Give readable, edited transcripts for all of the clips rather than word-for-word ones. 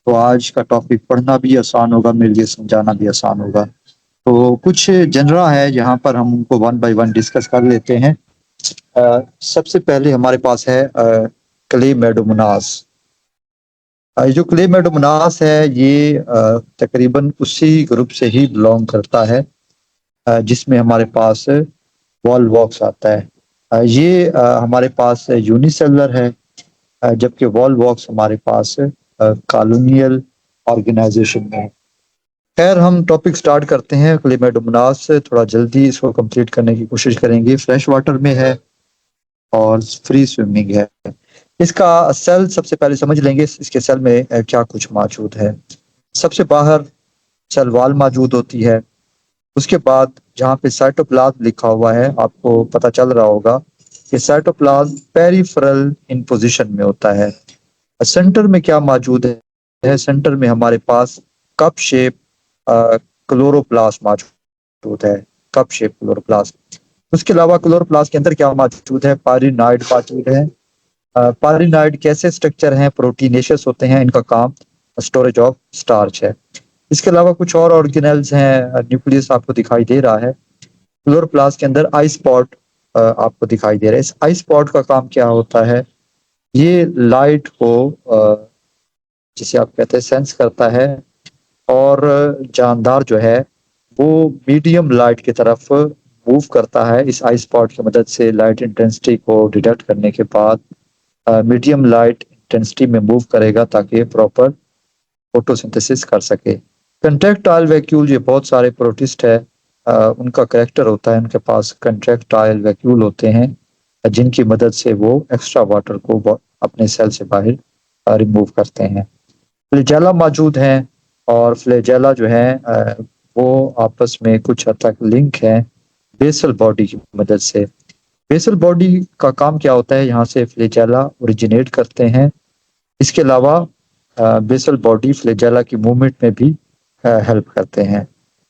तो आज का टॉपिक पढ़ना भी आसान होगा, मेरे लिए समझाना भी आसान होगा। तो कुछ जनरा है जहाँ पर हम उनको वन बाय वन डिस्कस कर लेते हैं। सबसे पहले हमारे पास है क्लेमेडोमोनास। जो क्लेमेडोमोनास है ये तकरीबन उसी ग्रुप से ही बिलोंग करता है जिसमें हमारे पास वॉल्वॉक्स आता है। ये हमारे पास यूनिसेलुलर है, जबकि वॉल्वॉक्स हमारे पास कॉलोनियल ऑर्गेनाइजेशन में है। खैर, हम टॉपिक स्टार्ट करते हैं। क्लेमेडोमोनास से थोड़ा जल्दी इसको कंप्लीट करने की कोशिश करेंगे। फ्रेश वाटर में है और फ्री स्विमिंग है। इसका सेल सबसे पहले समझ लेंगे, इसके सेल में क्या कुछ मौजूद है। सबसे बाहर सेल वॉल मौजूद होती है। उसके बाद जहाँ पे साइटोप्लाज्म लिखा हुआ है, आपको पता चल रहा होगा कि साइटोप्लाज्म पेरिफेरल इन पोजीशन में होता है। सेंटर में क्या मौजूद है? सेंटर में हमारे पास कप शेप क्लोरोप्लास्ट मौजूद है। Cup shape chloroplast. उसके अलावा क्लोरोप्लास्ट के अंदर क्या मौजूद है? पायरिनाइड मौजूद है। पायरिनाइड कैसे स्ट्रक्चर हैं? प्रोटीनेशियस होते हैं। इनका काम स्टोरेज ऑफ स्टार्च है। इसके अलावा कुछ और ऑर्गेनेल्स हैं। न्यूक्लियस आपको दिखाई दे रहा है। क्लोरोप्लास्ट के अंदर आई स्पॉट आपको दिखाई दे रहा है। इस आई स्पॉट का काम क्या होता है? ये लाइट को जिसे आप कहते हैं सेंस करता है, और जानदार जो है वो मीडियम लाइट की तरफ मूव करता है। इस आई स्पॉट की मदद से लाइट इंटेंसिटी को डिटेक्ट करने के बाद मीडियम लाइट इंटेंसिटी में मूव करेगा ताकि प्रॉपर फोटोसिंथेसिस कर सके। कंट्रैक्टाइल वैक्यूल, ये बहुत सारे प्रोटिस्ट है, उनका करेक्टर होता है, उनके पास कंट्रैक्टाइल वैक्यूल होते हैं जिनकी मदद से वो एक्स्ट्रा वाटर को अपने सेल से बाहर रिमूव करते हैं। फ्लैजेला मौजूद हैं, और फ्लैजेला जो है वो आपस में कुछ हद तक लिंक है बेसल बॉडी की मदद से। बेसल बॉडी का काम क्या होता है? यहाँ से फ्लैजेला ओरिजिनेट करते हैं। इसके अलावा बेसल बॉडी फ्लैजेला की मूवमेंट में भी हेल्प करते हैं।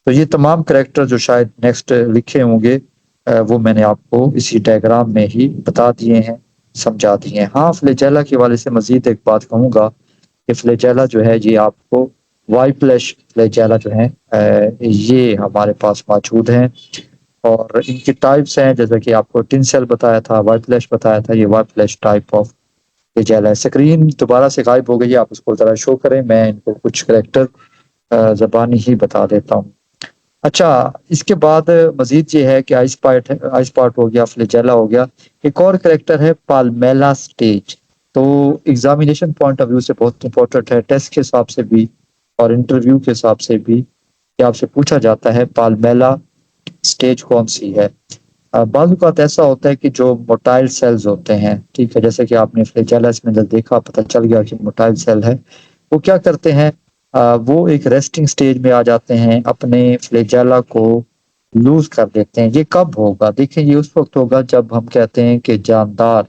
तो ये तमाम करैक्टर जो शायद नेक्स्ट लिखे होंगे वो मैंने आपको इसी डायग्राम में ही बता दिए हैं, समझा दिए हैं। हाँ, फ्लैजेला के वाले से मजीद एक बात कहूँगा कि फ्लैजेला जो है ये आपको वाइप्लैश फ्लैजेला जो है ये हमारे पास मौजूद हैं, और इनकी टाइप्स हैं जैसा कि आपको टिन सेल बताया था, वाइप्लैश बताया था। ये वाइप्लैश टाइप ऑफ फ्लैजेला है। स्क्रीन दोबारा से गायब हो गई है, आप उसको जरा शो करें। मैं इनको कुछ करैक्टर ज़बानी ही बता देता हूँ। अच्छा, इसके बाद मजीद ये है कि आइस पार्ट हो गया, फ्लैजेला हो गया। एक और करैक्टर है पाल्मेला स्टेज। तो एग्जामिनेशन पॉइंट ऑफ व्यू से बहुत इंपॉर्टेंट है, टेस्ट के हिसाब से भी और इंटरव्यू के हिसाब से भी, कि आपसे पूछा जाता है पाल्मेला स्टेज कौन सी है। बाज़ औक़ात ऐसा होता है कि जो मोटाइल सेल्स होते हैं, ठीक है, जैसे कि आपने फ्लैजेला में जब देखा पता चल गया कि मोटाइल सेल है, वो क्या करते हैं? वो एक रेस्टिंग स्टेज में आ जाते हैं, अपने फ्लैजेला को लूज कर देते हैं। ये कब होगा? देखिए, ये उस वक्त होगा जब हम कहते हैं कि जानदार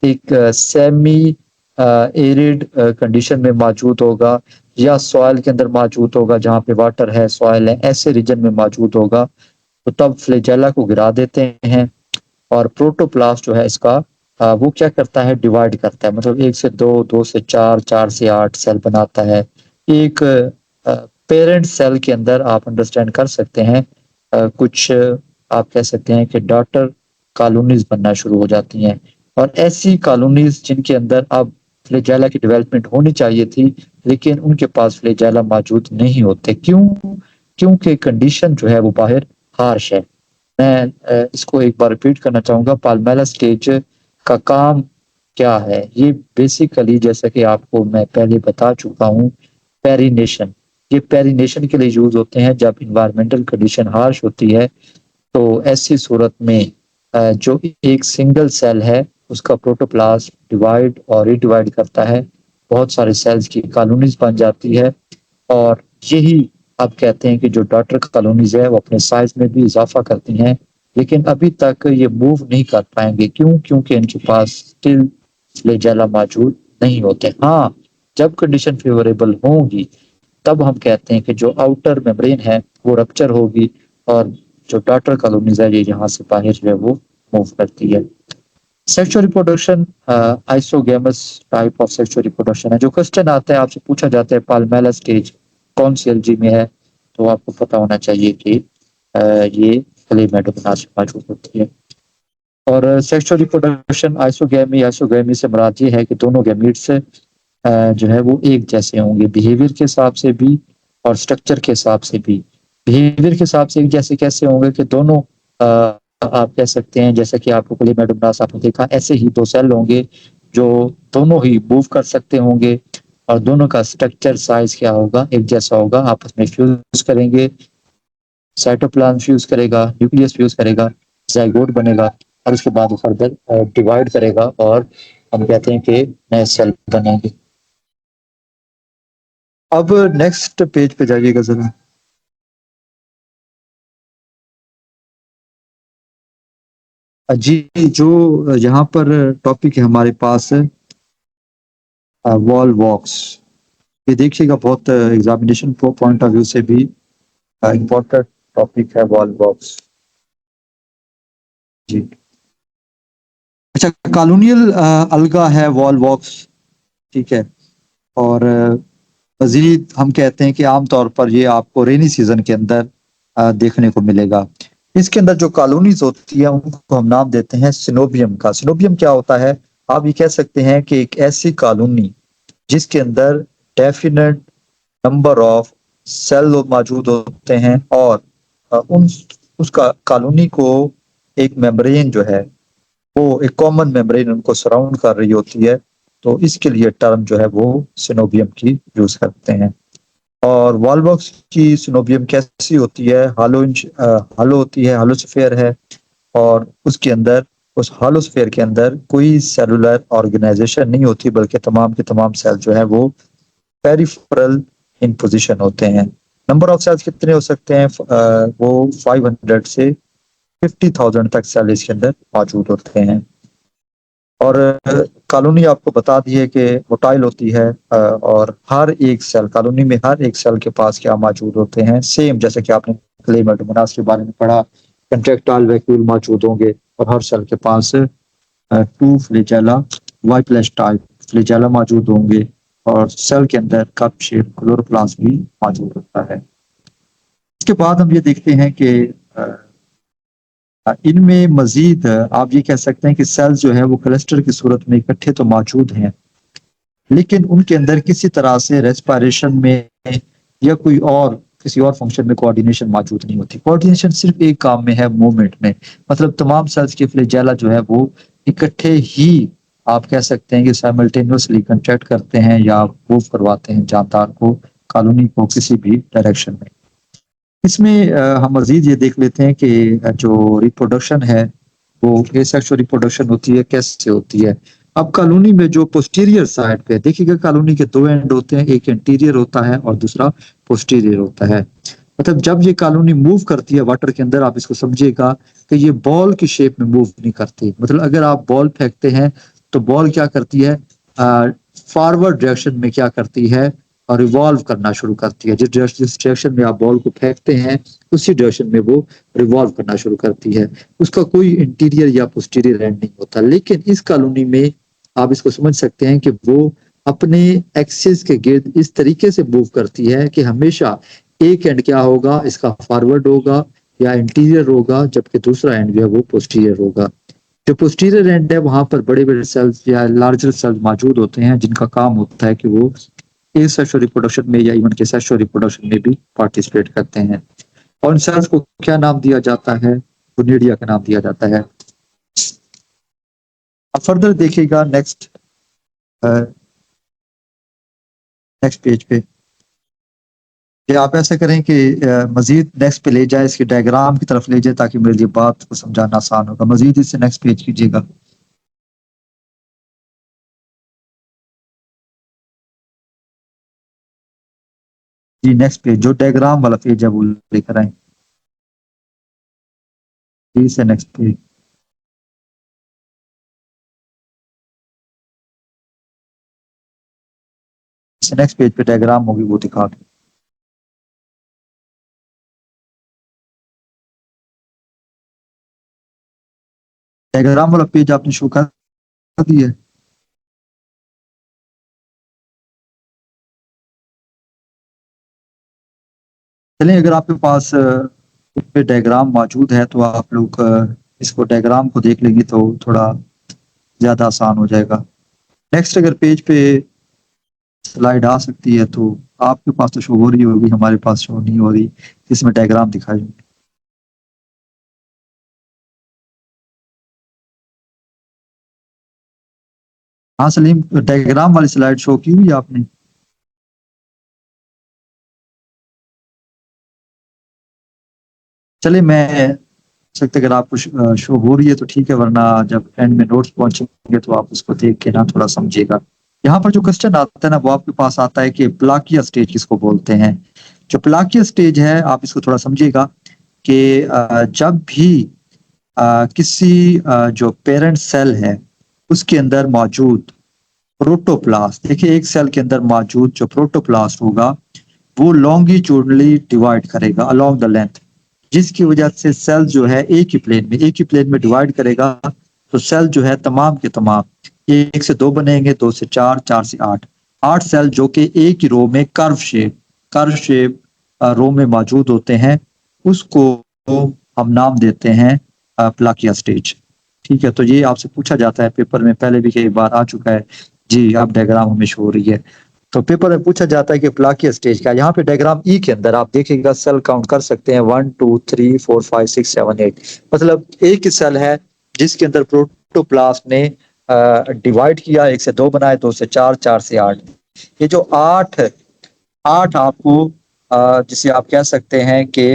एक सेमी एरिड कंडीशन में मौजूद होगा, या सॉइल के अंदर मौजूद होगा जहाँ पे वाटर है, सॉइल है, ऐसे रीजन में मौजूद होगा। तो तब फ्लैजेला को गिरा देते हैं, और प्रोटोप्लास्ट जो है इसका वो क्या करता है? डिवाइड करता है। मतलब 1 से 2, 2 से 4, 4 से 8 सेल बनाता है। एक पेरेंट सेल के अंदर आप अंडरस्टैंड कर सकते हैं कुछ आप कह सकते हैं कि डॉटर कॉलोनीज बनना शुरू हो जाती हैं, और ऐसी कॉलोनीज जिनके अंदर अब फ्लैजेला की डेवलपमेंट होनी चाहिए थी, लेकिन उनके पास फ्लैजेला मौजूद नहीं होते। क्यों? क्योंकि कंडीशन जो है वो बाहर हार्श है। मैं इसको एक बार रिपीट करना चाहूँगा। पाल्मेला स्टेज का काम क्या है? ये बेसिकली, जैसा कि आपको मैं पहले बता चुका हूँ, पेरिनेशन। ये पेरिनेशन के लिए यूज़ होते हैं जब एनवायरमेंटल कंडीशन हार्श होती है। तो ऐसी सूरत में जो एक सिंगल सेल है उसका प्रोटोप्लास्ट डिवाइड और रीडिवाइड करता है, बहुत सारे सेल्स की कॉलोनीज बन जाती है, और यही आप कहते हैं कि जो डॉटर कॉलोनीज है वो अपने साइज में भी इजाफा करती हैं, लेकिन अभी तक ये मूव नहीं कर पाएंगे। क्यों? क्योंकि इनके पास स्टिल फ्लैजेला मौजूद नहीं होते। हाँ, जब कंडीशन फेवरेबल होगी तब हम कहते हैं कि जो आउटर मेम्ब्रेन है वो रप्चर होगी, और जो डॉटर कॉलोनीज है ये यहाँ से बाहर जो है वो मूव करती है। Sexual reproduction isogamous type of sexual reproduction है। जो क्वेश्चन आता है, आपसे पूछा जाता है पाल्मेला स्टेज कौन सी एलजी में है, तो आपको पता होना चाहिए कि ये क्लेमाइडोमोनास में मौजूद होती है। और सेक्सुअल रिप्रोडक्शन आइसोगेमी से मुराद ये है कि दोनों गैमीट्स जो है वो एक जैसे होंगे, बिहेवियर के हिसाब से भी और स्ट्रक्चर के हिसाब से भी। बिहेवियर के हिसाब से एक जैसे कैसे होंगे कि दोनों आप कह सकते हैं, जैसे कि आपको क्लेमाइडोमोनास आपने देखा, ऐसे ही दो सेल होंगे जो दोनों ही मूव कर सकते होंगे और दोनों का स्ट्रक्चर साइज क्या होगा, एक जैसा होगा। आपस में फ्यूज करेंगे, साइटोप्लाज्म फ्यूज करेगा, न्यूक्लियस फ्यूज करेगा, जाइगोट बनेगा और उसके बाद वो फर्दर डिवाइड करेगा और हम कहते हैं कि नए सेल बनेंगे। अब नेक्स्ट पेज पे जाइएगा जरा। जी, जो यहाँ पर टॉपिक है हमारे पास, वॉल वॉक्स। ये देखिएगा, बहुत एग्जामिनेशन पॉइंट ऑफ व्यू से भी इम्पोर्टेंट टॉपिक है वॉल वॉक्स। जी, अच्छा, कॉलोनियल अलगा है वॉल वॉक्स, ठीक है। और मजीद हम कहते हैं कि आमतौर पर ये आपको रेनी सीजन के अंदर देखने को मिलेगा। इसके अंदर जो कॉलोनीज होती है उनको हम नाम देते हैं सिनोबियम का। सिनोबियम क्या होता है? आप ये कह सकते हैं कि एक ऐसी कॉलोनी जिसके अंदर डेफिनेट नंबर ऑफ सेल मौजूद होते हैं और उन उसका कॉलोनी को एक मेम्ब्रेन जो है वो एक कॉमन मेम्ब्रेन उनको सराउंड कर रही होती है। तो इसके लिए टर्म जो है वो सिनोबियम की यूज करते हैं। और वॉलबॉक्स की सिनोबियम कैसी होती है? हालो होती है, हालोस्फेयर है। और उसके अंदर, उस हालोस्फेयर के अंदर कोई सेलुलर ऑर्गेनाइजेशन नहीं होती, बल्कि तमाम के तमाम सेल जो है वो पेरिफेरल इन पोजीशन होते हैं। नंबर ऑफ सेल्स कितने हो सकते हैं? वो 500 से 50,000 तक सेल इसके अंदर मौजूद होते हैं। और कॉलोनी आपको बता दी है कि मोटाइल होती है, और हर एक सेल, कॉलोनी में हर एक सेल के पास क्या मौजूद होते हैं? सेम जैसे कि आपने क्लेमाइडोमोनास के बारे में पढ़ा, कंट्रैक्टाइल वैक्यूल मौजूद होंगे और हर सेल के पास टू फ्लैजेला, वाइटलेस टाइप फ्लैजेला मौजूद होंगे और सेल के अंदर कप शेप क्लोरोप्लास्ट भी मौजूद होता है। इसके बाद हम ये देखते हैं कि इनमें मजीद आप ये कह सकते हैं कि सेल्स जो है वो क्लस्टर की सूरत में इकट्ठे तो मौजूद हैं, लेकिन उनके अंदर किसी तरह से रेस्पिरेशन में या कोई और किसी और फंक्शन में कोऑर्डिनेशन मौजूद नहीं होती। कोऑर्डिनेशन सिर्फ एक काम में है, मूवमेंट में। मतलब तमाम सेल्स के फ्लैजेला जो है वो इकट्ठे ही आप कह सकते हैं कि साइमल्टेनियसली कंट्रैक्ट करते हैं या मूव करवाते हैं जानदार को, कॉलोनी को किसी भी डायरेक्शन में। इसमें हम मजीद ये देख लेते हैं कि जो रिप्रोडक्शन है वो एसेक्सुअल रिप्रोडक्शन होती है, कैसे होती है। अब कॉलोनी में जो पोस्टीरियर साइड पे देखिएगा, कॉलोनी के दो एंड होते हैं, एक इंटीरियर होता है और दूसरा पोस्टीरियर होता है। मतलब जब ये कॉलोनी मूव करती है वाटर के अंदर, आप इसको समझिएगा कि ये बॉल की शेप में मूव नहीं करती। मतलब अगर आप बॉल फेंकते हैं तो बॉल क्या करती है, फॉरवर्ड डायरेक्शन में क्या करती है, और रिवॉल्व करना शुरू करती है। जिस डायरेक्शन में आप बॉल को फेंकते हैं उसी डायरेक्शन में वो रिवॉल्व करना शुरू करती है। उसका कोई इंटीरियर या पोस्टीरियर एंड नहीं होता। लेकिन इस कॉलोनी में आप इसको समझ सकते हैं कि वो अपने एक्सिस के गिर्द इस तरीके से मूव करती है कि हमेशा एक एंड क्या होगा, इसका फॉरवर्ड होगा या इंटीरियर होगा, जबकि दूसरा एंड जो है वो पोस्टीरियर होगा। जो पोस्टीरियर एंड है वहां पर बड़े बड़े सेल्स या लार्जर सेल्स मौजूद होते हैं, जिनका काम होता है कि वो एसेक्सुअल रिप्रोडक्शन में या इवन के सेक्सुअल रिप्रोडक्शन में भी पार्टिसिपेट करते हैं। और उन सेल्स को क्या नाम दिया जाता है? गोनेडिया का नाम दिया जाता है। अब फर्दर देखिएगा नेक्स्ट नेक्स्ट पेज पे, कि आप ऐसा करें कि मजीद नेक्स्ट पे ले जाए, इसके डायग्राम की तरफ ले जाए ताकि मेरे लिए बात को समझाना आसान होगा। मजीद इससे नेक्स्ट पेज कीजिएगा। जी, नेक्स्ट पेज, जो डायग्राम वाला पेज है वो लेकर आए। जी से नेक्स्ट पेज। नेक्स्ट पेज पे डायग्राम होगी वो दिखा दो। डायग्राम वाला पेज आपने शो कर दी है। चलिए, अगर आपके पास पे डायग्राम मौजूद है तो आप लोग इसको डायग्राम को देख लेंगे तो थोड़ा ज़्यादा आसान हो जाएगा। नेक्स्ट, अगर पेज पे स्लाइड आ सकती है तो आपके पास तो शो हो रही होगी, हमारे पास शो नहीं हो रही, इसमें डायग्राम दिखाई। हाँ सलीम, डायग्राम वाली स्लाइड शो की हुई है आपने? चलिए, मैं सकते अगर आपको शो हो रही है तो ठीक है, वरना जब एंड में नोट्स पहुंचेंगे तो आप उसको देख के ना थोड़ा समझिएगा। यहाँ पर जो क्वेश्चन आता है ना, वो आपके पास आता है कि प्लाकिया स्टेज किसको बोलते हैं। जो प्लाकिया स्टेज है, आप इसको थोड़ा समझिएगा कि जब भी किसी जो पेरेंट सेल है उसके अंदर मौजूद प्रोटोप्लास्ट, देखिए एक सेल के अंदर मौजूद जो प्रोटोप्लास्ट होगा वो लॉन्गिट्यूडली डिवाइड करेगा अलोंग द लेंथ, जिसकी वजह से सेल जो है एक ही प्लेन में डिवाइड करेगा। तो सेल जो है तमाम के तमाम 1 से 2 बनेंगे, 2 से 4, 4 से 8, 8 सेल जो कि एक ही रो में कर्व शेप रो में मौजूद होते हैं, उसको हम नाम देते हैं प्लाकिया स्टेज। ठीक है, तो ये आपसे पूछा जाता है पेपर में, पहले भी कई बार आ चुका है। जी, अब डायग्राम हमें शो हो रही है। तो पेपर में पूछा जाता है कि प्लाकिया स्टेज क्या है। यहाँ पे डायग्राम ई के अंदर आप देखिएगा, सेल काउंट कर सकते हैं 1 2 3 4 5 6 7 8, मतलब एक ही सेल है जिसके अंदर प्रोटोप्लास्ट ने डिवाइड किया, 1 से 2 बनाए, 2 से 4, 4 से 8। ये जो आठ आठ आपको जिसे आप कह सकते हैं कि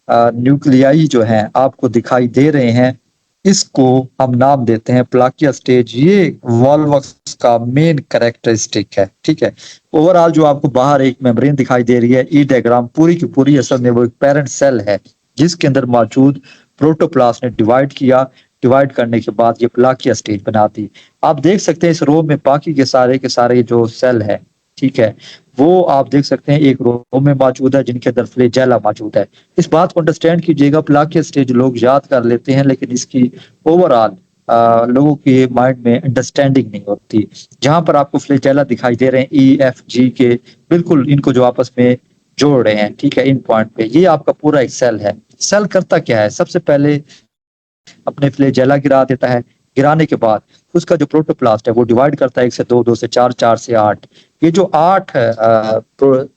न्यूक्लियाई जो हैं आपको दिखाई दे रहे हैं, इसको हम नाम देते हैं प्लाकिया स्टेज। ये वॉल्वक्स का मेन कैरेक्टरिस्टिक है। ठीक है, ओवरऑल जो आपको बाहर एक मेम्ब्रेन दिखाई दे रही है, ई डायग्राम पूरी की पूरी असल में वो एक पेरेंट सेल है जिसके अंदर मौजूद प्रोटोप्लास्ट ने डिवाइड किया। डिवाइड करने के बाद ये प्लाकिया स्टेज बनाती। आप देख सकते हैं इस रो में बाकी के सारे जो सेल है, ठीक है, वो आप देख सकते हैं एक रो में मौजूद है जिनके अंदर फ्लैजेला मौजूद है। इस बात को अंडरस्टैंड कीजिएगा, प्लाकिया स्टेज लोग याद कर लेते हैं लेकिन इसकी ओवरऑल लोगों के माइंड में अंडरस्टैंडिंग नहीं होती। जहां पर आपको फ्लैजेला दिखाई दे रहे हैं ई एफ जी के, बिल्कुल इनको जो आपस में जोड़ रहे हैं, ठीक है, इन पॉइंट पे, ये आपका पूरा एक सेल है। सेल करता क्या है, सबसे पहले अपने फ्लैजेला गिरा देता है, गिराने के बाद उसका जो प्रोटोप्लास्ट है वो डिवाइड करता है 1 से 2, 2 से 4, 4 से 8। ये जो 8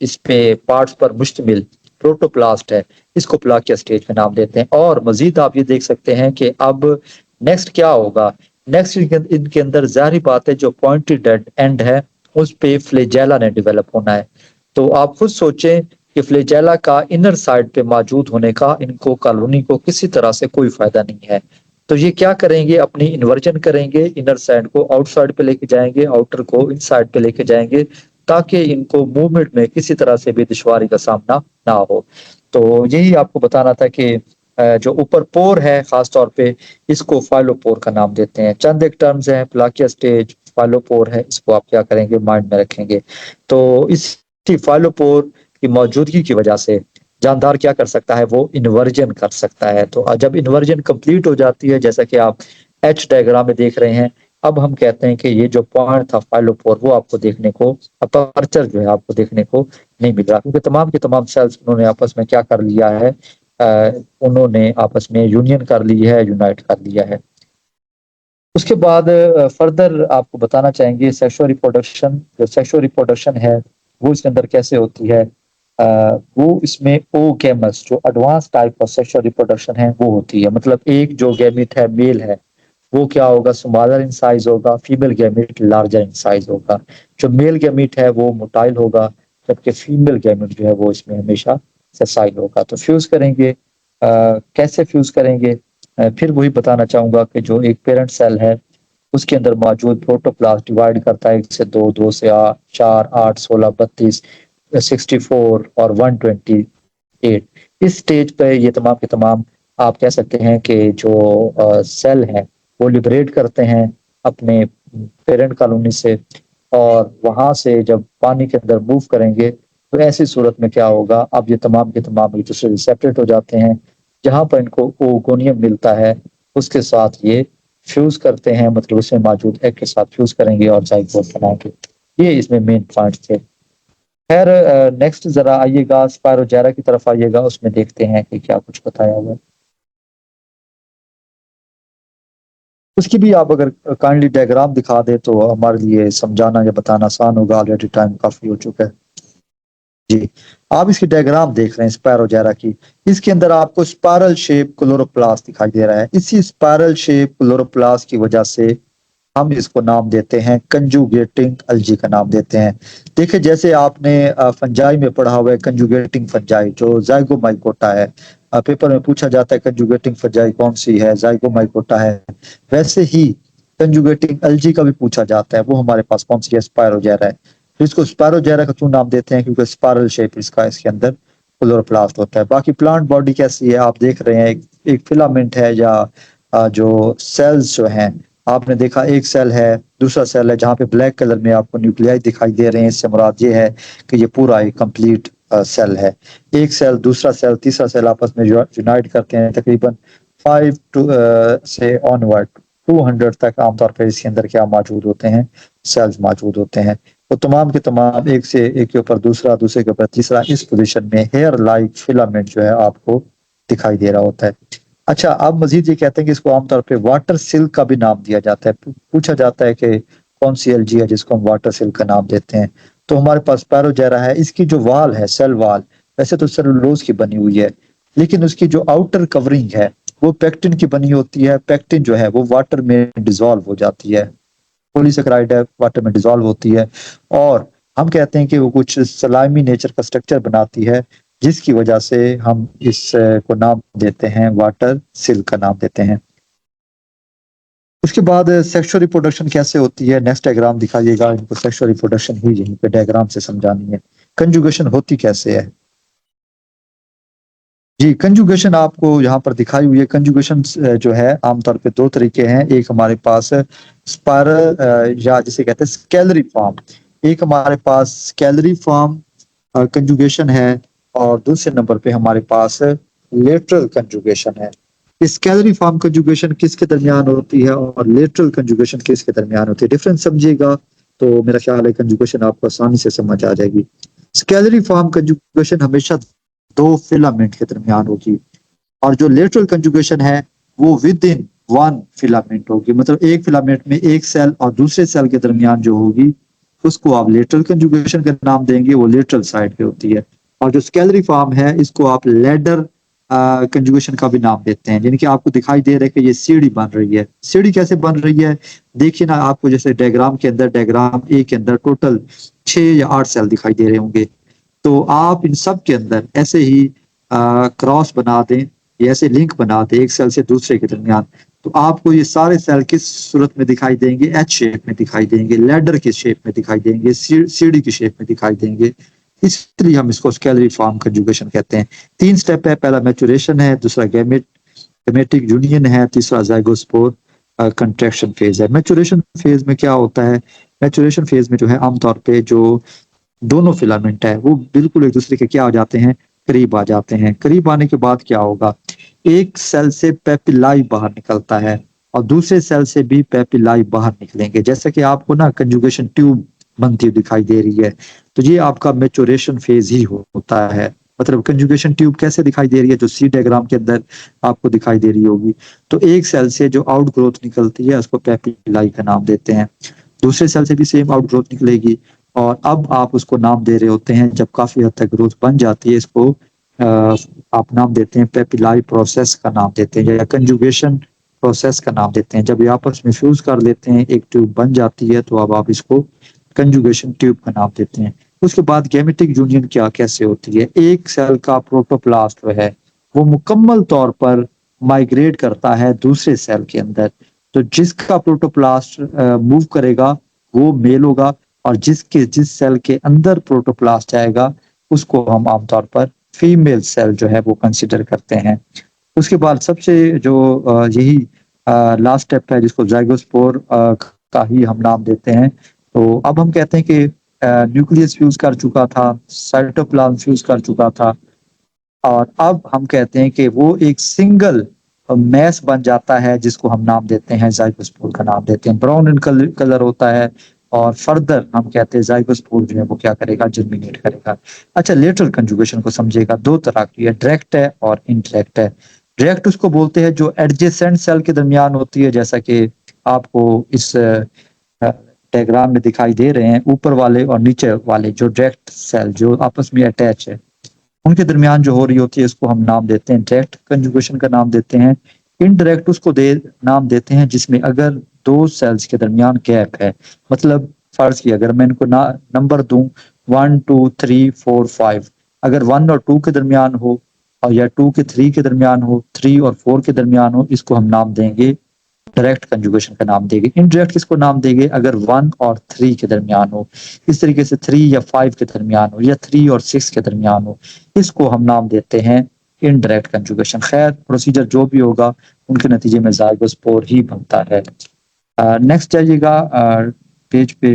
इस पे पार्ट्स पर मुश्तमिल प्रोटोप्लास्ट है, इसको प्लाकिया स्टेज पे नाम देते हैं। और मजीद आप ये देख सकते हैं कि अब नेक्स्ट क्या होगा। नेक्स्ट इनके अंदर जाहिर बात है जो पॉइंटेड एंड है उस पे फ्लैजेला ने डेवलप होना है। तो आप खुद सोचें कि फ्लैजेला का इनर साइड पे मौजूद होने का इनको कॉलोनी को किसी तरह से कोई फायदा नहीं है। तो ये क्या करेंगे, अपनी इन्वर्जन करेंगे, इनर साइड को आउटसाइड पे लेके जाएंगे, आउटर को इनसाइड पे लेके जाएंगे, ताकि इनको मूवमेंट में किसी तरह से भी दुश्वारी का सामना ना हो। तो यही आपको बताना था कि जो ऊपर पोर है खास तौर पे, इसको फाइलोपोर का नाम देते हैं। चंद एक टर्म्स हैं, प्लाकिया स्टेज, फाइलोपोर है, इसको आप क्या करेंगे, माइंड में रखेंगे। तो इस फाइलोपोर की मौजूदगी की वजह से जानदार क्या कर सकता है, वो इन्वर्जन कर सकता है। तो जब इन्वर्जन कंप्लीट हो जाती है, जैसा कि आप एच डायग्राम में देख रहे हैं, अब हम कहते हैं कि ये जो पॉइंट था फाइलोपोर, वो आपको देखने को, अपर्चर जो है आपको देखने को नहीं मिल रहा, क्योंकि तमाम के तमाम सेल्स उन्होंने आपस में क्या कर लिया है, उन्होंने आपस में यूनियन कर ली है, यूनाइट कर लिया है। उसके बाद फर्दर आपको बताना चाहेंगे सेक्सुअल रिप्रोडक्शन। जो सेक्सुअल रिप्रोडक्शन है वो इसके अंदर कैसे होती है। वो इसमें ओगेमस, जो advance type of sexual reproduction है, वो होती है। मतलब एक जो गैमेट है मेल है वो क्या होगा, स्मॉलर इन साइज होगा, female gamete larger in size होगा। जो मेल गैमेट है वो मोटाइल होगा, जबकि फीमेल गैमेट जो है वो इसमें हमेशा सेसाइल होगा। तो फ्यूज करेंगे, कैसे फ्यूज करेंगे, फिर वही बताना चाहूंगा कि जो एक पेरेंट सेल है उसके अंदर मौजूद प्रोटोप्लास्ट डिवाइड करता है 1 से 2, 2 से 4, 8, 16, 32, 64 और 128। इस स्टेज पे ये तमाम के तमाम आप कह सकते हैं कि जो सेल है वो लिबरेट करते हैं अपने पेरेंट कॉलोनी से, और वहां से जब पानी के अंदर मूव करेंगे तो ऐसी सूरत में क्या होगा, अब ये तमाम के तमाम एक दूसरे से सेपरेट हो जाते हैं। जहां पर इनको ओगोनियम मिलता है उसके साथ ये फ्यूज करते हैं, मतलब उसमें मौजूद एग के साथ फ्यूज करेंगे और जाइगोट बनाएंगे। ये इसमें मेन पॉइंट थे। खैर, नेक्स्ट जरा आइएगा स्पायरोजेरा की तरफ आइएगा, उसमें देखते हैं कि क्या कुछ बताया हुआ है। उसकी भी आप अगर काइंडली डायग्राम दिखा दे तो हमारे लिए समझाना या बताना आसान होगा, ऑलरेडी टाइम काफी हो चुका है। जी, आप इसकी डायग्राम देख रहे हैं स्पायरोजेरा की। इसके अंदर आपको स्पायरल शेप क्लोरोप्लास्ट दिखाई दे रहा है। इसी स्पायरल शेप क्लोरोप्लास्ट की वजह से हम इसको नाम देते हैं कंजुगेटिंग अलजी का नाम देते हैं। देखिए, जैसे आपने फंजाई में पढ़ा हुआ है कंजुगेटिंग फंजाई जो जाइगोमाइकोटा है। पेपर में पूछा जाता है कंजुगेटिंग फंजाई कौन सी है, जाइगोमाइकोटा है। वैसे ही कंजुगेटिंग अलजी का भी पूछा जाता है, वो हमारे पास कौन सी है, स्पायरोजेरा है। तो इसको स्पायरोजेरा का क्यों नाम देते हैं, क्योंकि स्पायरल शेप इसका इसके अंदर क्लोरोप्लास्ट होता है। बाकी प्लांट बॉडी कैसी है आप देख रहे हैं, एक फिलामेंट है या जो सेल्स जो हैं, आपने देखा एक सेल है, दूसरा सेल है, जहाँ पे ब्लैक कलर में आपको न्यूक्लियाई दिखाई दे रहे हैं। इससे मुराद ये है कि ये पूरा एक कंप्लीट सेल है। एक सेल दूसरा सेल तीसरा सेल आपस में यूनाइट करते हैं, तकरीबन 5 से ऑनवर्ड 200 तक आमतौर पर इसके अंदर क्या मौजूद होते हैं, सेल्स मौजूद होते हैं। तो तमाम के तमाम एक से एक के ऊपर दूसरा, दूसरे के ऊपर तीसरा, इस पोजीशन में हेयर लाइक फिलामेंट जो है आपको दिखाई दे रहा होता है। अच्छा, अब मजीद ये कहते हैं कि इसको आमतौर पे वाटर सिल्क का भी नाम दिया जाता है। पूछा जाता है कि कौन सी एलजी है जिसको हम वाटर सिल्क का नाम देते हैं। तो हमारे पास स्पायरोजेरा है, इसकी जो वाल है, सेल वाल, वैसे तो सेलुलोज की बनी हुई है, लेकिन उसकी जो आउटर कवरिंग है वो पेक्टिन की बनी होती है। पेक्टिन जो है वो वाटर में डिजोल्व हो जाती है, पॉलीसेकेराइड है, वाटर में डिजोल्व होती है, और हम कहते हैं कि वो कुछ सलाइमी नेचर का स्ट्रक्चर बनाती है, जिसकी वजह से हम इस को नाम देते हैं, वाटर सिल्क का नाम देते हैं। उसके बाद सेक्सुअल रिप्रोडक्शन कैसे होती है, नेक्स्ट डायग्राम दिखाइएगा। इनको सेक्सुअल रिप्रोडक्शन ही यहीं पे डायग्राम से समझानी है। कंजुगेशन होती कैसे है? जी, कंजुगेशन आपको यहाँ पर दिखाई हुई है। कंजुगेशन जो है आमतौर पे दो तरीके हैं। एक हमारे पास स्पायरल या जिसे कहते हैं स्केलरी फॉर्म, एक हमारे पास स्केलरी फॉर्म कंजुगेशन है, और दूसरे नंबर पे हमारे पास लेटरल कंजुगेशन है। स्केलरी फॉर्म कंजुगेशन किसके दरमियान होती है और लेटरल कंजुगेशन किसके दरमियान होती है, डिफरेंस समझिएगा तो मेरा ख्याल है कंजुगेशन आपको आसानी से समझ आ जाएगी। स्केलरी फॉर्म कंजुगेशन हमेशा दो फिलामेंट के दरमियान होगी, और जो लेटरल कंजुगेशन है वो विद इन वन फिलामेंट होगी। मतलब एक फिलामेंट में एक सेल और दूसरे सेल के दरमियान जो होगी उसको आप लेटरल कंजुगेशन का नाम देंगे, वो लेटरल साइड पे होती है। और जो स्केलरी फॉर्म है इसको आप लैडर कंजुगेशन का भी नाम देते हैं। यानी कि आपको दिखाई दे रहा है कि ये सीढ़ी बन रही है। सीढ़ी कैसे बन रही है, देखिए ना, आपको जैसे डायग्राम के अंदर, डायग्राम ए के अंदर टोटल 6 या 8 सेल दिखाई दे रहे होंगे। तो आप इन सब के अंदर ऐसे ही क्रॉस बना दें, या ऐसे लिंक बना दें एक सेल से दूसरे के दरमियान, तो आपको ये सारे सेल किस सूरत में दिखाई देंगे, एच शेप में दिखाई देंगे, लैडर की शेप में दिखाई देंगे, सीढ़ी की शेप में दिखाई देंगे। इसलिए हम इसको स्केलरी फॉर्म कंजुगेशन कहते हैं। 3 स्टेप है, पहला मैचुरेशन है, दूसरा गैमेटिक यूनियन है, तीसरा जाइगोस्पोर कंट्रैक्शन फेज है। मैचुरेशन फेज में क्या होता है, मैचुरेशन फेज में जो है आमतौर पे जो दोनों फिलामेंट है वो बिल्कुल एक दूसरे के क्या हो जाते हैं, करीब आ जाते हैं। करीब आने के बाद क्या होगा, एक सेल से पेपिलाई बाहर निकलता है और दूसरे सेल से भी पेपिलाई बाहर निकलेंगे। जैसे कि आपको ना कंजुगेशन ट्यूब बनती हुई दिखाई दे रही है, तो ये आपका मैचुरेशन फेज ही होता है। मतलब कंजुगेशन ट्यूब कैसे दिखाई दे रही है, जो सी डायग्राम के अंदर आपको दिखाई दे रही होगी। तो एक सेल से जो आउट ग्रोथ निकलती है उसको पेपिलाई का नाम देते हैं, दूसरे सेल से भी सेम आउट ग्रोथ निकलेगी, और अब आप उसको नाम दे रहे होते हैं, जब काफी हद तक ग्रोथ बन जाती है इसको आप नाम देते हैं, पेपिलाई प्रोसेस का नाम देते हैं, या कंजुगेशन प्रोसेस का नाम देते हैं। जब ये आपस में फ्यूज कर लेते हैं, एक ट्यूब बन जाती है, तो अब आप इसको कंजुगेशन ट्यूब का नाम देते हैं। उसके बाद गैमेटिक यूनियन क्या कैसे होती है, एक सेल का प्रोटोप्लास्ट जो है वो मुकम्मल तौर पर माइग्रेट करता है दूसरे सेल के अंदर। तो जिसका प्रोटोप्लास्ट मूव करेगा वो मेल होगा, और जिस सेल के अंदर प्रोटोप्लास्ट जाएगा उसको हम आमतौर पर फीमेल सेल जो है वो कंसिडर करते हैं। उसके बाद सबसे जो यही लास्ट स्टेप है जिसको जाइगोस्पोर का ही हम नाम देते हैं। तो अब हम कहते हैं कि न्यूक्लियस फ्यूज कर चुका था, साइटोप्लाज्म फ्यूज कर चुका था, और अब हम कहते हैं कि वो एक सिंगल मैस बन जाता है जिसको हम नाम देते हैं ज़ाइगोस्पोर का नाम देते हैं। ब्राउन इन कलर होता है और फर्दर हम कहते हैं ज़ाइगोस्पोर जो है वो क्या करेगा, जर्मिनेट करेगा। अच्छा, लेटरल कंजुगेशन को समझिएगा, दो तरह की है, डायरेक्ट है और इनडायरेक्ट है। डायरेक्ट उसको बोलते हैं जो एडजेसेंट सेल के दरमियान होती है, जैसा कि आपको इस डायग्राम में दिखाई दे रहे हैं, ऊपर वाले और नीचे वाले जो डायरेक्ट सेल जो आपस में अटैच है उनके दरमियान जो हो रही होती है, इसको हम नाम देते हैं डायरेक्ट कंजुगेशन का नाम देते हैं। इनडायरेक्ट उसको नाम देते हैं जिसमें अगर दो सेल्स के दरमियान गैप है, मतलब फर्ज किया अगर मैं इनको नंबर दूं 1 2 3 4 5, अगर 1 और 2 के दरमियान हो और या 2 के 3 के दरमियान हो, 3 और 4 के दरमियान हो, इसको हम नाम देंगे डायरेक्ट कंजुगेशन का नाम देंगे। इनडायरेक्ट किसको नाम देंगे, अगर 1 और 3 के दरमियान हो, इस तरीके से 3 या 5 के दरमियान हो या 3 और 6 के दरमियान हो, इसको हम नाम देते हैं इनडायरेक्ट कंजुगेशन। खैर, प्रोसीजर जो भी होगा उनके नतीजे में ज़ाइगोस्पोर ही बनता है। नेक्स्ट जाइएगा पेज पे।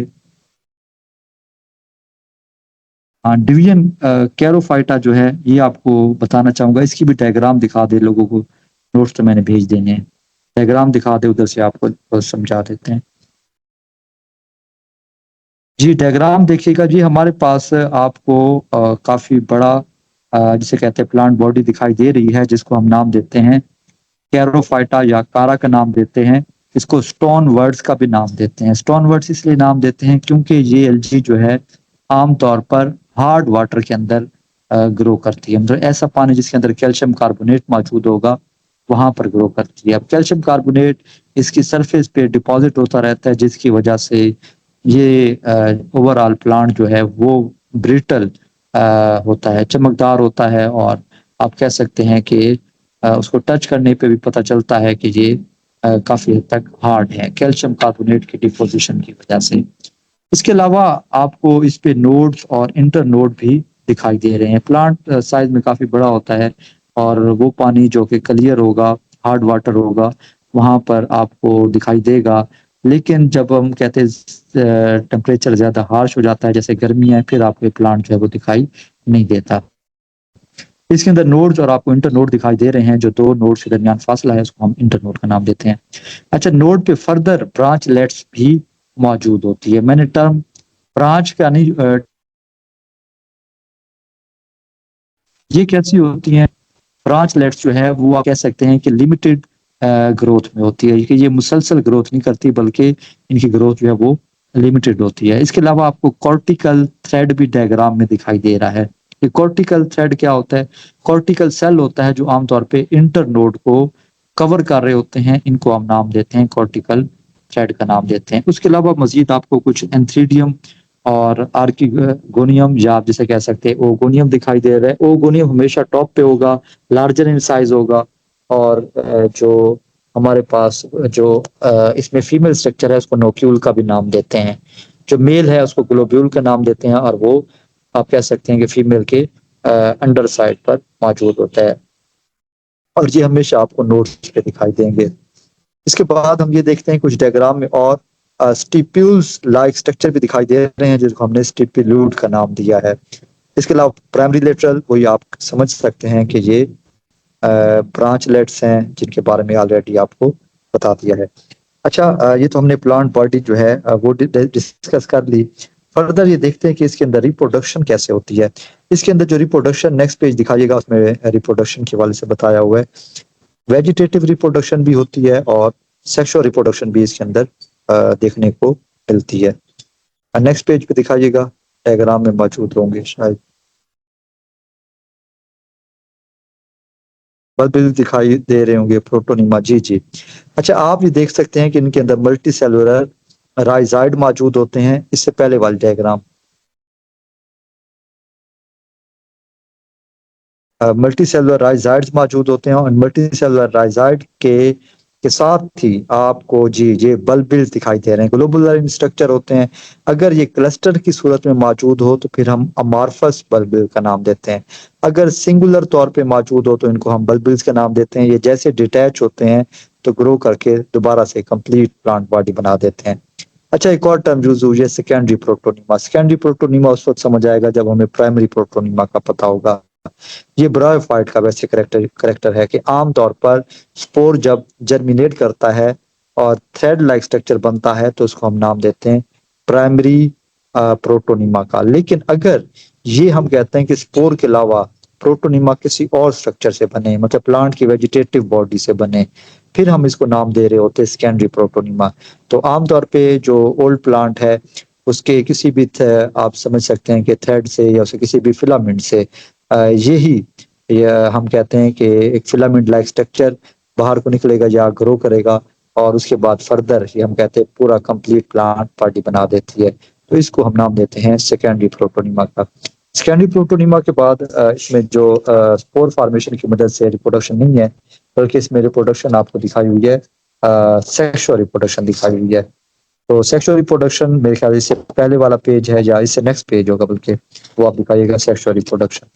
डिवीजन कैरोफाइटा जो है ये आपको बताना चाहूंगा, इसकी भी डायग्राम दिखा दे लोगों को, नोट्स तो मैंने भेज देने हैं, डायग्राम दिखा दे उधर से आपको समझा देते हैं। जी, डायग्राम देखिएगा जी, हमारे पास आपको काफी बड़ा जिसे कहते हैं प्लांट बॉडी दिखाई दे रही है, जिसको हम नाम देते हैं कैरोफाइटा या कारा का नाम देते हैं। इसको स्टोन वर्ड्स का भी नाम देते हैं। स्टोन वर्ड्स इसलिए नाम देते हैं क्योंकि ये एल्गी जो है आमतौर पर हार्ड वाटर के अंदर ग्रो करती है, मतलब ऐसा पानी जिसके अंदर कैल्शियम कार्बोनेट मौजूद होगा वहां पर ग्रो करती है। अब कैल्शियम कार्बोनेट इसकी सरफेस पे डिपॉजिट होता रहता है, जिसकी वजह से ये ओवरऑल प्लांट जो है वो ब्रिटल होता है, चमकदार होता है, और आप कह सकते हैं कि उसको टच करने पे भी पता चलता है कि ये काफी हद तक हार्ड है कैल्शियम कार्बोनेट की डिपोजिशन की वजह से। इसके अलावा आपको इस पे नोड्स और इंटर नोड भी दिखाई दे रहे हैं। प्लांट साइज में काफी बड़ा होता है और वो पानी जो कि क्लियर होगा, हार्ड वाटर होगा, वहां पर आपको दिखाई देगा। लेकिन जब हम कहते हैं टेम्परेचर ज्यादा हार्श हो जाता है, जैसे गर्मियां, फिर आपको प्लांट जो है वो दिखाई नहीं देता। इसके अंदर नोड्स और आपको इंटर नोड दिखाई दे रहे हैं, जो दो नोड्स के दरमियान फासला है उसको हम इंटर नोड का नाम देते हैं। अच्छा, नोड पे फर्दर ब्रांचलेट्स भी मौजूद होती है। मैंने टर्म ब्रांच का नहीं, ये कैसी होती हैं ब्रांचलेट्स जो है वो आप कह सकते हैं कि लिमिटेड ग्रोथ में होती है, कि ये मुसलसल ग्रोथ नहीं करती बल्कि इनकी ग्रोथ जो है वो लिमिटेड होती है। इसके अलावा आपको कॉर्टिकल थ्रेड भी डायग्राम में दिखाई दे रहा है। ये कॉर्टिकल थ्रेड क्या होता है, कॉर्टिकल सेल होता है जो आमतौर पे इंटर नोड को कवर कर रहे होते हैं, इनको हम नाम देते हैं कॉर्टिकल थ्रेड का नाम देते हैं। उसके अलावा मजीद आपको कुछ एंथ्रीडियम और आर्किगोनियम, या आप जिसे कह सकते हैं ओगोनियम दिखाई दे रहा है। ओगोनियम हमेशा टॉप पे होगा, लार्जर इन साइज होगा, और जो हमारे पास जो इसमें फीमेल स्ट्रक्चर है उसको नोक्यूल का भी नाम देते हैं। जो मेल है उसको ग्लोब्यूल का नाम देते हैं, और वो आप कह सकते हैं कि फीमेल के अंडर साइड पर मौजूद होता है, और ये हमेशा आपको नोट्स पे दिखाई देंगे। इसके बाद हम ये देखते हैं कुछ डायग्राम में और स्टिप्यूल्स लाइक स्ट्रक्चर भी दिखाई दे रहे हैं, जिसको हमने स्टिप्यूल्यूट का नाम दिया है। इसके अलावा प्राइमरी लेटरल, वही आप समझ सकते हैं कि ये ब्रांचलेट्स हैं जिनके बारे में ऑलरेडी आपको बता दिया है। अच्छा, ये तो हमने प्लांट बॉडी जो है वो डिस्कस कर ली। फर्दर ये देखते हैं कि इसके अंदर रिप्रोडक्शन कैसे होती है। इसके अंदर जो रिप्रोडक्शन, नेक्स्ट पेज दिखाइएगा, उसमें रिप्रोडक्शन के हवाले से बताया हुआ है। वेजिटेटिव रिप्रोडक्शन भी होती है और सेक्सुअल रिप्रोडक्शन भी इसके अंदर देखने को मिलती है। नेक्स्ट पेज पे दिखाइएगा, डायग्राम में मौजूद होंगे शायद, बल्ब दिखाई दे रहे होंगे, प्रोटोनिमा, जी जी। अच्छा, आप ये देख सकते हैं कि इनके अंदर मल्टी सेलुलर राइजाइड मौजूद होते हैं। इससे पहले वाली डायग्राम, मल्टी सेलुलर राइजाइड्स मौजूद होते हैं, और मल्टी सेलुलर राइजाइड के साथ ही आपको जी ये बल्बिल्स दिखाई दे रहे हैं, ग्लोबुलर स्ट्रक्चर होते हैं। अगर ये क्लस्टर की सूरत में मौजूद हो तो फिर हम अमार्फस बल्बिल का नाम देते हैं। अगर सिंगुलर तौर पे मौजूद हो तो इनको हम बल्बिल्स का नाम देते हैं। ये जैसे डिटैच होते हैं तो ग्रो करके दोबारा से कंप्लीट प्लांट बॉडी बना देते हैं। अच्छा, एक और टर्म यूज हुई है सेकेंडरी प्रोटोनिमा। सेकेंडरी प्रोटोनिमा उस वक्त समझ आएगा जब हमें प्राइमरी प्रोटोनिमा का पता होगा। ये ब्रायोफाइट का वैसे करेक्टर है कि आमतौर पर स्पोर जब जर्मिनेट करता है और थ्रेड लाइक स्ट्रक्चर बनता है तो उसको हम नाम देते हैं प्राइमरी प्रोटोनिमा का। लेकिन अगर ये हम कहते हैं कि स्पोर के अलावा प्रोटोनिमा किसी और स्ट्रक्चर से बने, मतलब प्लांट की वेजिटेटिव बॉडी से बने, फिर हम इसको नाम दे रहे होते हैं सेकेंडरी प्रोटोनिमा। तो आमतौर पे जो ओल्ड प्लांट है उसके किसी भी आप समझ सकते हैं कि थ्रेड से या उसे किसी भी फिलामेंट से यही हम कहते हैं कि एक फिलामेंट लाइक स्ट्रक्चर बाहर को निकलेगा या ग्रो करेगा और उसके बाद फर्दर ये हम कहते हैं पूरा कंप्लीट प्लांट पार्टी बना देती है। तो इसको हम नाम देते हैं सेकेंडरी प्रोटोनिमा का। सेकेंडरी प्रोटोनिमा के बाद इसमें जो स्पोर फॉर्मेशन की मदद से रिप्रोडक्शन नहीं है, बल्कि इसमें रिप्रोडक्शन आपको दिखाई हुई है, सेक्सुअल रिप्रोडक्शन दिखाई हुई है। तो सेक्सुअल रिप्रोडक्शन मेरे ख्याल इससे पहले वाला पेज है या इससे नेक्स्ट पेज होगा, बल्कि वो आप दिखाइएगा सेक्सुअल रिप्रोडक्शन।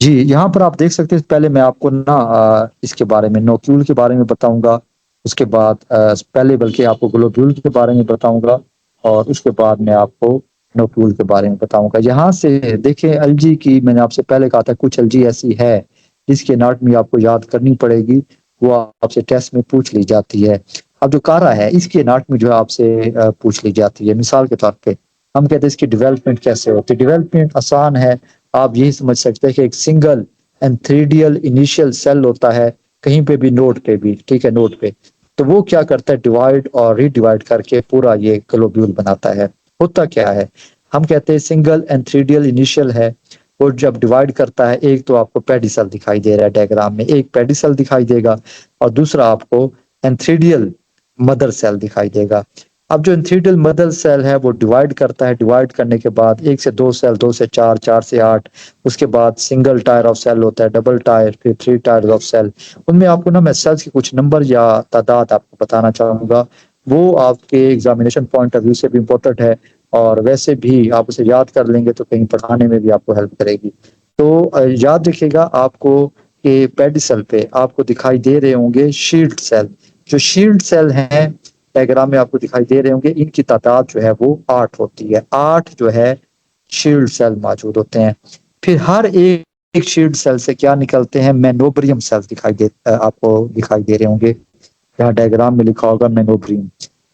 जी, यहाँ पर आप देख सकते हैं। पहले मैं आपको ना इसके बारे में नोक्यूल के बारे में बताऊंगा, उसके बाद पहले बल्कि आपको ग्लोब्यूल के बारे में बताऊंगा और उसके बाद मैं आपको नोक्यूल के बारे में बताऊंगा। यहाँ से देखें, एलजी की मैंने आपसे पहले कहा था कुछ एलजी ऐसी है जिसकी एनाटॉमी आपको याद करनी पड़ेगी, वो आपसे टेस्ट में पूछ ली जाती है। अब जो कारा है इसकी एनाटॉमी जो है आपसे पूछ ली जाती है। मिसाल के तौर पे हम कहते हैं इसकी डेवलपमेंट कैसे होती है। डेवलपमेंट आसान है, आप यही समझ सकते हैं कि एक सिंगल एंथ्रीडियल इनिशियल सेल होता है कहीं पे भी, नोड पे भी, ठीक है, नोड पे। तो वो क्या करता है, डिवाइड और रीडिवाइड करके पूरा ये ग्लोब्यूल बनाता है। होता क्या है, हम कहते हैं सिंगल एंथ्रीडियल इनिशियल है, वो जब डिवाइड करता है, एक तो आपको पेडिसल दिखाई दे रहा है डायग्राम में, एक पेडिसल दिखाई देगा और दूसरा आपको एंथ्रीडियल मदर सेल दिखाई देगा। अब जो एंथ्रीडियल मदर सेल है वो डिवाइड करता है, डिवाइड करने के बाद एक से दो सेल, दो से चार, चार से आठ, उसके बाद सिंगल टायर ऑफ सेल होता है, डबल टायर, फिर थ्री टायर ऑफ सेल। उनमें आपको ना मैं सेल्स के कुछ नंबर या तादाद आपको बताना चाहूंगा, वो आपके एग्जामिनेशन पॉइंट ऑफ व्यू से भी इम्पोर्टेंट है और वैसे भी आप उसे याद कर लेंगे तो कहीं पढ़ाने में भी आपको हेल्प करेगी। तो याद रखिएगा आपको कि पेडिसल पे आपको दिखाई दे रहे होंगे शील्ड सेल। जो शील्ड सेल हैं डायग्राम में आपको दिखाई दे रहे होंगे, इनकी तादाद जो है वो 8 होती है। 8 जो है शील्ड सेल मौजूद होते हैं। फिर हर एक शील्ड सेल से क्या निकलते हैं, मेनोब्रियम सेल्स आपको दिखाई दे रहे होंगे, यहाँ डायग्राम में लिखा होगा मेनोब्रियम।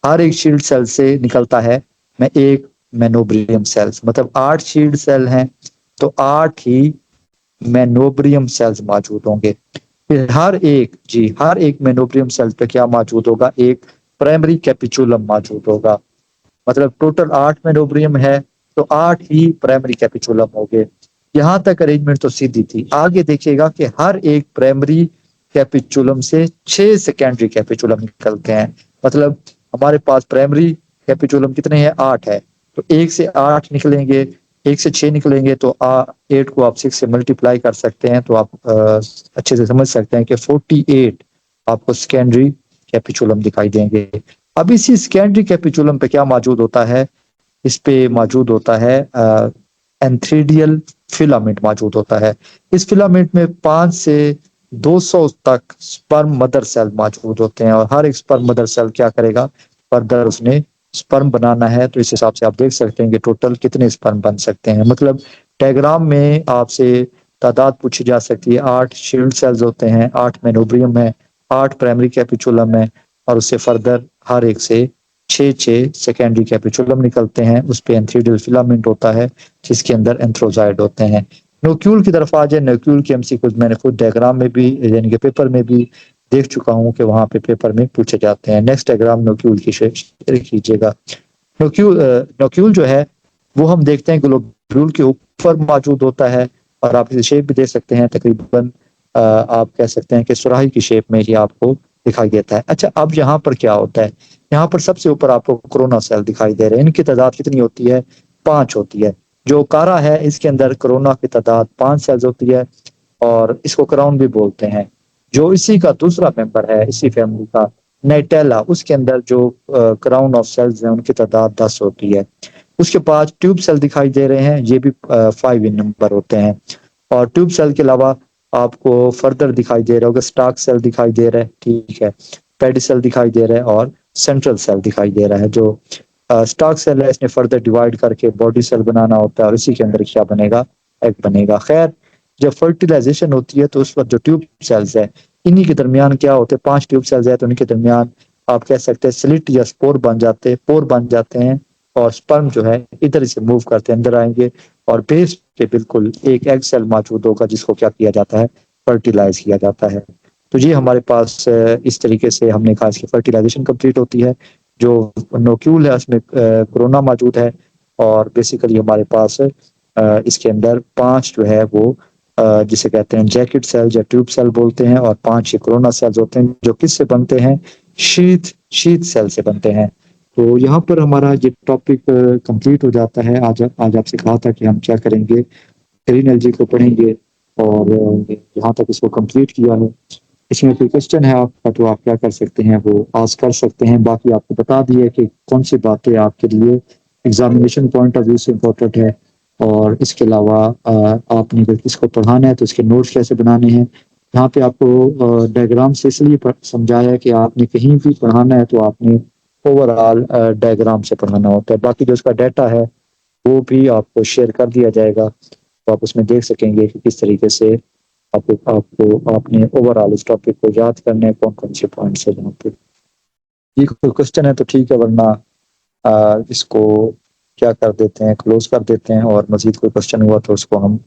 हर एक शील्ड सेल से निकलता है मैं एक मेनोब्रियम सेल्स, मतलब 8 शील्ड सेल हैं तो 8 ही मेनोब्रियम सेल्स मौजूद होंगे। फिर हर एक मेनोब्रियम सेल पे क्या मौजूद होगा, एक प्राइमरी कैपिचुलम मौजूद होगा। मतलब टोटल 8 मेनोब्रियम है तो 8 ही प्राइमरी कैपिचुलम हो गए। यहाँ तक अरेंजमेंट तो सीधी थी। आगे देखिएगा कि हर एक प्राइमरी कैपिचुलम से 6 सेकेंडरी कैपिचुलम निकलते हैं। मतलब हमारे पास प्राइमरी कैपिचुलम कितने हैं, 8 है, तो 1 से 8 निकलेंगे, 1 से 6 निकलेंगे तो 8 को आप 6 से मल्टीप्लाई कर सकते हैं, तो आप अच्छे से समझ सकते हैं कि 48 आपको सेकेंडरी कैपिचुलम दिखाई देंगे। अब इसी सेकेंडरी कैपिचुलम पे क्या मौजूद होता है, इस पे मौजूद होता है एंथ्रीडियल फिलामेंट मौजूद होता है। इस फिलामेंट में 5 से 200 तक स्पर्म मदर सेल मौजूद होते हैं और हर एक स्पर्म मदर सेल क्या करेगा, फर्दर उसने स्पर्म बनाना है। तो इस हिसाब से आप देख सकते हैं कि टोटल कितने स्पर्म बन सकते हैं। मतलब डायग्राम में आपसे तादाद पूछी जा सकती है, 8 शील्ड सेल्स होते हैं, 8 मेनोब्रियम है, 8 प्राइमरी कैपिचुलम है और उससे फर्दर हर एक से 6 सेकेंडरी कैपिचुलम निकलते हैं। उस पे एंथ्रीडियल फिलामेंट होता है जिसके अंदर एंथ्रोजाइड होते हैं। नोक्यूल की तरफ आ जाए, नोक्यूल के एमसीक्यूज मैंने खुद डायग्राम में भी यानी कि पेपर में भी देख चुका हूँ कि वहां पे पेपर में पूछे जाते हैं। नेक्स्ट डायग्राम नोक्यूल की शेयर कीजिएगा। नोक्यूल जो है वो हम देखते हैं ग्लोब्यूल के ऊपर मौजूद होता है और आप इसे शेप भी देख सकते हैं, तकरीबन आप कह सकते हैं कि सुराही की शेप में ही आपको दिखाई देता है। अच्छा, अब यहाँ पर क्या होता है, यहाँ पर सबसे ऊपर आपको कोरोना सेल दिखाई दे रहे हैं। इनकी तादाद कितनी होती है, 5 होती है। जो कारा है इसके अंदर कोरोना की तादाद 5 सेल्स होती है और इसको क्राउन भी बोलते हैं। जो इसी का दूसरा मेंबर है इसी फैमिली का, नाइटेला, उसके अंदर जो क्राउन ऑफ सेल्स हैं उनकी तादाद 10 होती है। उसके बाद ट्यूब सेल दिखाई दे रहे हैं, ये भी 5 इन नंबर होते हैं। और ट्यूब सेल के अलावा आपको फर्दर दिखाई दे रहा होगा स्टार्क सेल दिखाई दे रहा है, ठीक है, पेडिसल दिखाई दे रहा है और सेंट्रल सेल दिखाई दे रहा है। जो स्टार्क सेल है, इसने फर्दर डिवाइड करके बॉडी सेल बनाना होता है और इसी के अंदर क्या बनेगा, एग बनेगा। खैर, जब फर्टिलाइजेशन होती है तो उस वक्त जो ट्यूब सेल्स है, इन्हीं के दरमियान क्या होते हैं, 5 ट्यूब सेल्स है तो इनके दरमियान आप कह सकते हैं स्लिट या स्पोर बन जाते हैं, पोर बन जाते हैं, और स्पर्म जो है इधर से मूव करते अंदर आएंगे और बेस पे बिल्कुल एक एग सेल मौजूद होगा जिसको क्या किया जाता है, फर्टिलाइज किया जाता है। तो ये हमारे पास इस तरीके से हमने कहा इसकी फर्टिलाइजेशन कंप्लीट होती है। जो नोक्यूल है उसमें कोरोना मौजूद है और बेसिकली हमारे पास इसके अंदर 5 जो है वो जिसे कहते हैं जैकेट सेल या ट्यूब सेल बोलते हैं, और 5 ये कोरोना सेल्स होते हैं जो किससे बनते हैं, शीथ शीथ सेल से बनते हैं। तो यहाँ पर हमारा ये टॉपिक कंप्लीट हो जाता है। आज आपसे कहा था कि हम क्या करेंगे, ग्रीन एलजी को पढ़ेंगे और यहाँ तक इसको कंप्लीट किया है। इसमें कोई क्वेश्चन है आपका तो आप क्या कर सकते हैं, वो आस्क कर सकते हैं। बाकी आपको बता दिए कि कौन सी बातें आपके लिए एग्जामिनेशन पॉइंट ऑफ व्यू से इम्पोर्टेंट है, और इसके अलावा आपने अगर किसको पढ़ाना है तो इसके नोट्स कैसे बनाने हैं। यहाँ पे आपको डायग्राम से इसलिए समझाया है कि आपने कहीं भी पढ़ाना है तो आपने ओवरऑल डायग्राम से पढ़ाना होता है। बाकी जो उसका डाटा है वो भी आपको शेयर कर दिया जाएगा, तो आप उसमें देख सकेंगे कि किस तरीके से आपको आपने ओवरऑल इस टॉपिक को याद करने कौन कौन से पॉइंट्स है जहाँ पे। ये कोई क्वेश्चन है तो ठीक है, वरना इसको क्या कर देते हैं, क्लोज कर देते हैं, और मजीद कोई क्वेश्चन हुआ तो उसको हम